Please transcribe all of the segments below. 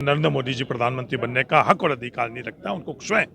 नरेंद्र मोदी जी प्रधानमंत्री बनने का हक और अधिकार नहीं रखता, उनको स्वयं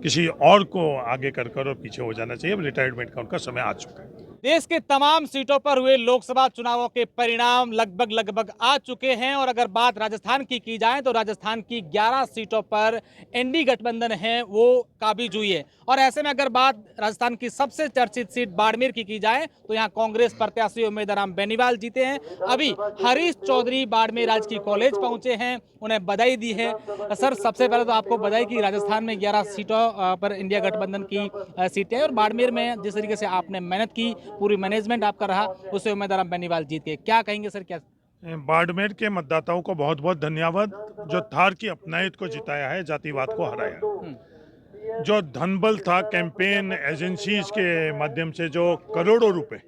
किसी और को आगे कर और पीछे हो जाना चाहिए। रिटायरमेंट का उनका समय आ चुका है। देश के तमाम सीटों पर हुए लोकसभा चुनावों के परिणाम लगभग आ चुके हैं और अगर बात राजस्थान की जाए तो राजस्थान की 11 सीटों पर एनडीए गठबंधन है वो काबिज हुई है। और ऐसे में अगर बात राजस्थान की सबसे चर्चित सीट बाड़मेर की जाए तो यहाँ कांग्रेस प्रत्याशी उम्मीदवार राम बेनीवाल जीते हैं। अभी हरीश चौधरी बाड़मेर राजकीय कॉलेज पहुंचे हैं, उन्हें बधाई दी है। सर, सबसे पहले तो आपको बधाई कि राजस्थान में 11 सीटों पर इंडिया गठबंधन की सीटें और बाड़मेर में जिस तरीके से आपने मेहनत की, पूरी मैनेजमेंट आपका रहा, उससे उम्मीदवार राम बेनीवाल जीत गए। क्या कहेंगे सर? क्या बाड़मेर के मतदाताओं को बहुत बहुत धन्यवाद, जो थार की अपनायत को जिताया है, जातिवाद को हराया है। जो धनबल था कैंपेन एजेंसीज के माध्यम से, जो करोड़ों रुपए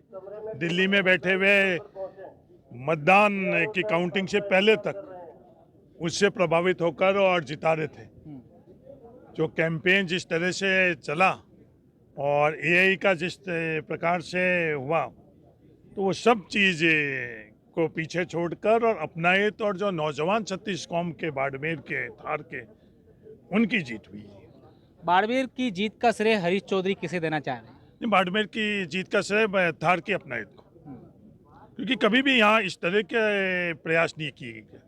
दिल्ली में बैठे हुए मतदान की काउंटिंग से पहले तक उससे प्रभावित होकर और जिता रहे थे, जो कैंपेन जिस तरह से चला और एआई का जिस प्रकार से हुआ, तो वो सब चीज़ को पीछे छोड़कर और अपनायत और जो नौजवान छत्तीस कौम के बाड़मेर के थार के उनकी जीत हुई। बाड़मेर की जीत का श्रेय हरीश चौधरी किसे देना चाह रहे हैं? बाड़मेर की जीत का श्रेय थार की अपनायत को, क्योंकि कभी भी यहाँ इस तरह के प्रयास नहीं किए गए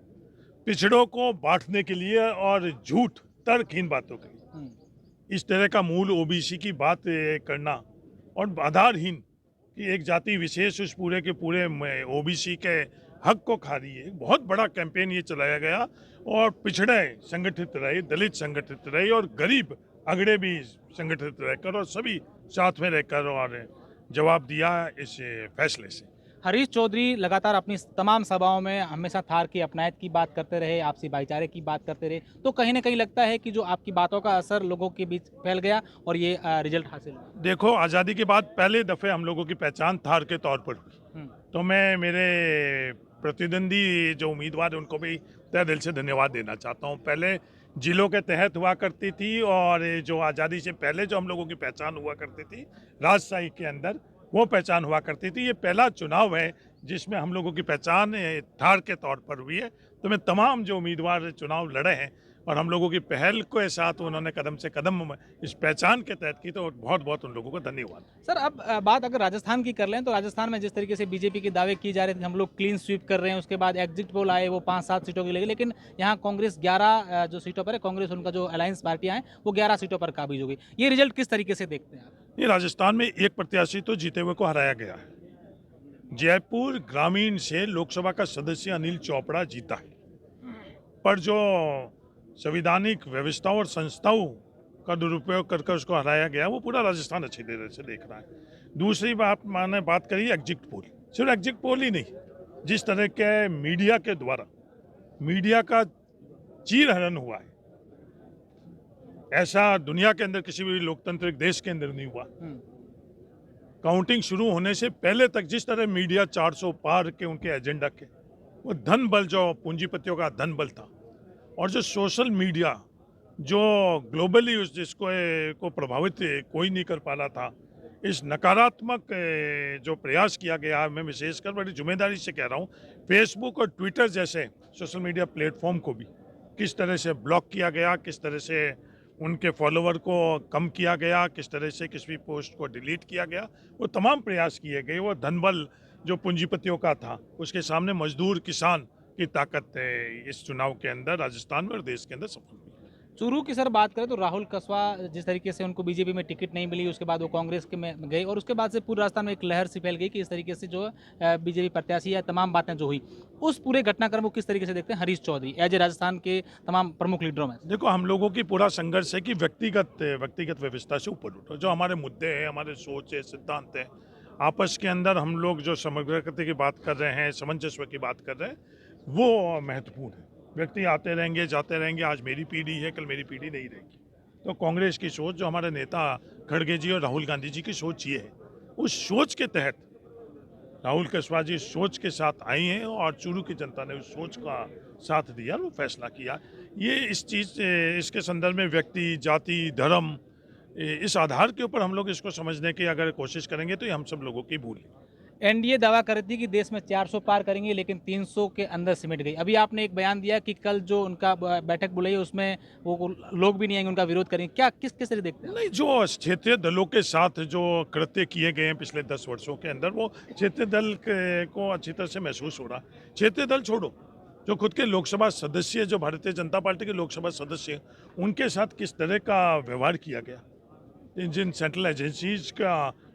पिछड़ों को बांटने के लिए और झूठ तर्कहीन बातों के लिए। इस तरह का मूल ओबीसी की बात करना और आधारहीन कि एक जाति विशेष उस पूरे के पूरे ओबीसी के हक को खा रही है। बहुत बड़ा कैंपेन ये चलाया गया और पिछड़े संगठित रहे, दलित संगठित रहे और गरीब अगड़े भी संगठित रहकर और सभी साथ में रहकर और जवाब दिया इस फैसले से। हरीश चौधरी लगातार अपनी तमाम सभाओं में हमेशा थार की अपनायत की बात करते रहे, आपसी भाईचारे की बात करते रहे, तो कहीं ना कहीं लगता है कि जो आपकी बातों का असर लोगों के बीच फैल गया और ये रिजल्ट हासिल हुआ। देखो, आज़ादी के बाद पहले दफ़े हम लोगों की पहचान थार के तौर पर हुई, तो मैं मेरे प्रतिद्वंदी जो उम्मीदवार हैं उनको भी तहे दिल से धन्यवाद देना चाहता हूँ। पहले जिलों के तहत हुआ करती थी और जो आज़ादी से पहले जो हम लोगों की पहचान हुआ करती थी राजशाही के अंदर, वो पहचान हुआ करती थी। ये पहला चुनाव है जिसमें हम लोगों की पहचान थार के तौर पर हुई है। तो मैं तमाम जो उम्मीदवार चुनाव लड़े हैं और हम लोगों की पहल के साथ उन्होंने कदम से कदम इस पहचान के तहत की, तो बहुत बहुत उन लोगों को धन्यवाद। सर, अब बात अगर राजस्थान की कर लें तो राजस्थान में जिस तरीके से बीजेपी के दावे किए जा रहे थे, हम लोग क्लीन स्वीप कर रहे हैं, उसके बाद एग्जिट पोल आए, वो 5-7 सीटों के लिए, लेकिन यहाँ कांग्रेस 11 जो सीटों पर है, कांग्रेस उनका जो अलायंस पार्टियां हैं वो 11 सीटों पर काबिज हो गई। ये रिजल्ट किस तरीके से देखते हैं आप? ये राजस्थान में एक प्रत्याशी तो जीते हुए को हराया गया है। जयपुर ग्रामीण से लोकसभा का सदस्य अनिल चोपड़ा जीता है, पर जो संवैधानिक व्यवस्थाओं और संस्थाओं का दुरुपयोग करके उसको हराया गया, वो पूरा राजस्थान अच्छी तरह से देख रहा है। दूसरी बात मैंने बात करी एग्जिट पोल, सिर्फ एग्जिट पोल ही नहीं, जिस तरह के मीडिया के द्वारा मीडिया का चीरहरण हुआ है, ऐसा दुनिया के अंदर किसी भी लोकतांत्रिक देश के अंदर नहीं हुआ। काउंटिंग शुरू होने से पहले तक जिस तरह मीडिया 400 पार के उनके एजेंडा के, वो धन बल जो पूंजीपतियों का धन बल था, और जो सोशल मीडिया जो ग्लोबली उस जिसको को प्रभावित कोई नहीं कर पा रहा था, इस नकारात्मक जो प्रयास किया गया, मैं विशेषकर बड़ी जिम्मेदारी से कह रहा हूँ, फेसबुक और ट्विटर जैसे सोशल मीडिया प्लेटफॉर्म को भी किस तरह से ब्लॉक किया गया, किस तरह से उनके फॉलोवर को कम किया गया, किस तरह से किसी पोस्ट को डिलीट किया गया, वो तमाम प्रयास किए गए। वो धनबल जो पूंजीपतियों का था, उसके सामने मजदूर किसान की ताकत इस चुनाव के अंदर राजस्थान में और देश के अंदर सफल हुई। चूरू की सर बात करें तो राहुल कसवा जिस तरीके से उनको बीजेपी में टिकट नहीं मिली, उसके बाद वो कांग्रेस के में गए और उसके बाद से पूरे राजस्थान में एक लहर सी फैल गई कि इस तरीके से जो बीजेपी प्रत्याशी या तमाम बातें जो हुई, उस पूरे घटनाक्रम को किस तरीके से देखते हैं हरीश चौधरी एज ए राजस्थान के तमाम प्रमुख लीडरों में? देखो, हम लोगों की पूरा संघर्ष है कि व्यक्तिगत व्यवस्था से ऊपर उठो। जो हमारे मुद्दे हैं, हमारे सोच है, सिद्धांत है, आपस के अंदर हम लोग जो समग्रता की बात कर रहे हैं, सामंजस्य की बात कर रहे हैं, वो महत्वपूर्ण है। व्यक्ति आते रहेंगे, जाते रहेंगे, आज मेरी पीढ़ी है, कल मेरी पीढ़ी नहीं रहेगी। तो कांग्रेस की सोच, जो हमारे नेता खड़गे जी और राहुल गांधी जी की सोच ये है, उस सोच के तहत राहुल कसवा जी सोच के साथ आई हैं और चूरू की जनता ने उस सोच का साथ दिया, वो फैसला किया। ये इसके संदर्भ में व्यक्ति, जाति, धर्म, इस आधार के ऊपर हम लोग इसको समझने की अगर कोशिश करेंगे तो ये हम सब लोगों की भूल है। एनडीए दावा कर रही थी कि देश में 400 पार करेंगे, लेकिन 300 के अंदर सिमट गई। अभी आपने एक बयान दिया कि कल जो उनका बैठक बुलाई है उसमें वो लोग भी नहीं आएंगे, उनका विरोध करेंगे। क्या किस किस तरह देखते हैं? नहीं, जो क्षेत्रीय दलों के साथ जो कृत्य किए गए हैं पिछले 10 वर्षों के अंदर, वो क्षेत्रीय दल को अच्छी तरह से महसूस हो रहा। क्षेत्रीय दल छोड़ो, जो खुद के लोकसभा सदस्य, जो भारतीय जनता पार्टी के लोकसभा सदस्य हैं, उनके साथ किस तरह का व्यवहार किया गया, जिन सेंट्रल एजेंसीज का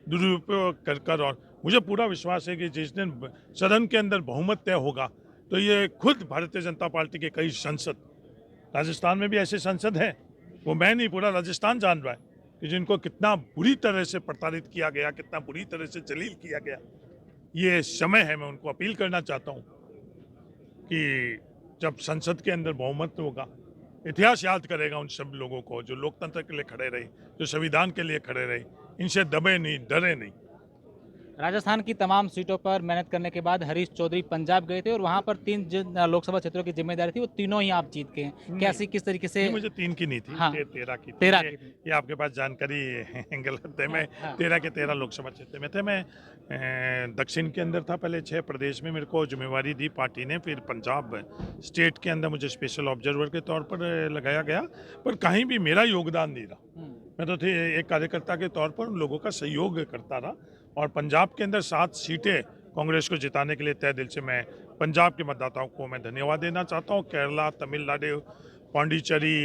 दुरुपयोग कर कर। और मुझे पूरा विश्वास है कि जिस दिन सदन के अंदर बहुमत तय होगा, तो ये खुद भारतीय जनता पार्टी के कई सांसद, राजस्थान में भी ऐसे सांसद हैं, वो मैं नहीं, पूरा राजस्थान जान रहा है कि जिनको कितना बुरी तरह से प्रताड़ित किया गया, कितना बुरी तरह से जलील किया गया। ये समय है, मैं उनको अपील करना चाहता हूँ कि जब संसद के अंदर बहुमत होगा, इतिहास याद करेगा उन सब लोगों को जो लोकतंत्र के लिए खड़े रहे, जो संविधान के लिए खड़े रहे, इनसे दबे नहीं, डरे नहीं। राजस्थान की तमाम सीटों पर मेहनत करने के बाद हरीश चौधरी पंजाब गए थे और वहां पर 3 जिन लोकसभा क्षेत्रों की जिम्मेदारी थी, वो तीनों ही आप जीत गए हैं। कैसी किस तरीके से? नहीं, मुझे 3 की नहीं थी, हाँ, 13 की थी। 13 की थी। ये आपके पास जानकारी गलत है। मैं हाँ। 13 के 13 लोकसभा क्षेत्र में थे। मैं दक्षिण के अंदर था, पहले 6 प्रदेश में मेरे को जिम्मेवारी दी पार्टी ने, फिर पंजाब स्टेट के अंदर मुझे स्पेशल ऑब्जर्वर के तौर पर लगाया गया, पर कहीं भी मेरा योगदान नहीं रहा। मैं तो थे एक कार्यकर्ता के तौर पर उन लोगों का सहयोग करता रहा, और पंजाब के अंदर 7 सीटें कांग्रेस को जिताने के लिए तय दिल से मैं पंजाब के मतदाताओं को मैं धन्यवाद देना चाहता हूँ। केरला, तमिलनाडु, पांडिचेरी,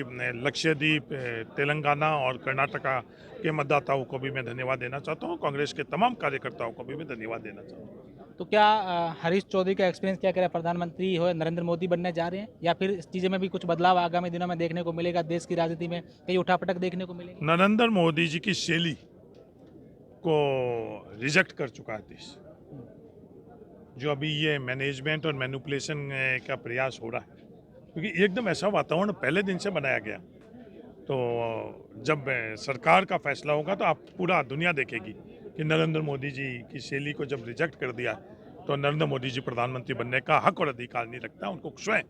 लक्षद्वीप, तेलंगाना और कर्नाटका के मतदाताओं को भी मैं धन्यवाद देना चाहता हूँ। कांग्रेस के तमाम कार्यकर्ताओं को भी मैं धन्यवाद देना चाहता हूँ। तो क्या हरीश चौधरी का एक्सपीरियंस क्या कह रहा है? प्रधानमंत्री हो, नरेंद्र मोदी बनने जा रहे हैं, या फिर इस चीज़ें में भी कुछ बदलाव आगामी दिनों में देखने को मिलेगा? देश की राजनीति में कई उठापटक देखने को मिलेगी? नरेंद्र मोदी जी की शैली को रिजेक्ट कर चुका है देश। जो अभी ये मैनेजमेंट और मैनिपुलेशन का प्रयास हो रहा है, क्योंकि एकदम ऐसा वातावरण पहले दिन से बनाया गया, तो जब सरकार का फैसला होगा तो आप पूरा दुनिया देखेगी कि नरेंद्र मोदी जी की शैली को जब रिजेक्ट कर दिया, तो नरेंद्र मोदी जी प्रधानमंत्री बनने का हक और अधिकार नहीं रखता। उनको स्वयं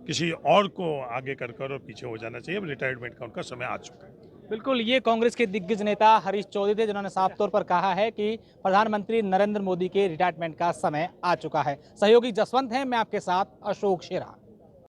किसी और को आगे कर और पीछे हो जाना चाहिए। अब रिटायरमेंट का उनका समय आ चुका है। बिल्कुल, ये कांग्रेस के दिग्गज नेता हरीश चौधरी थे, जिन्होंने साफ तौर पर कहा है कि प्रधानमंत्री नरेंद्र मोदी के रिटायरमेंट का समय आ चुका है। सहयोगी जसवंत हैं, मैं आपके साथ अशोक शेरा।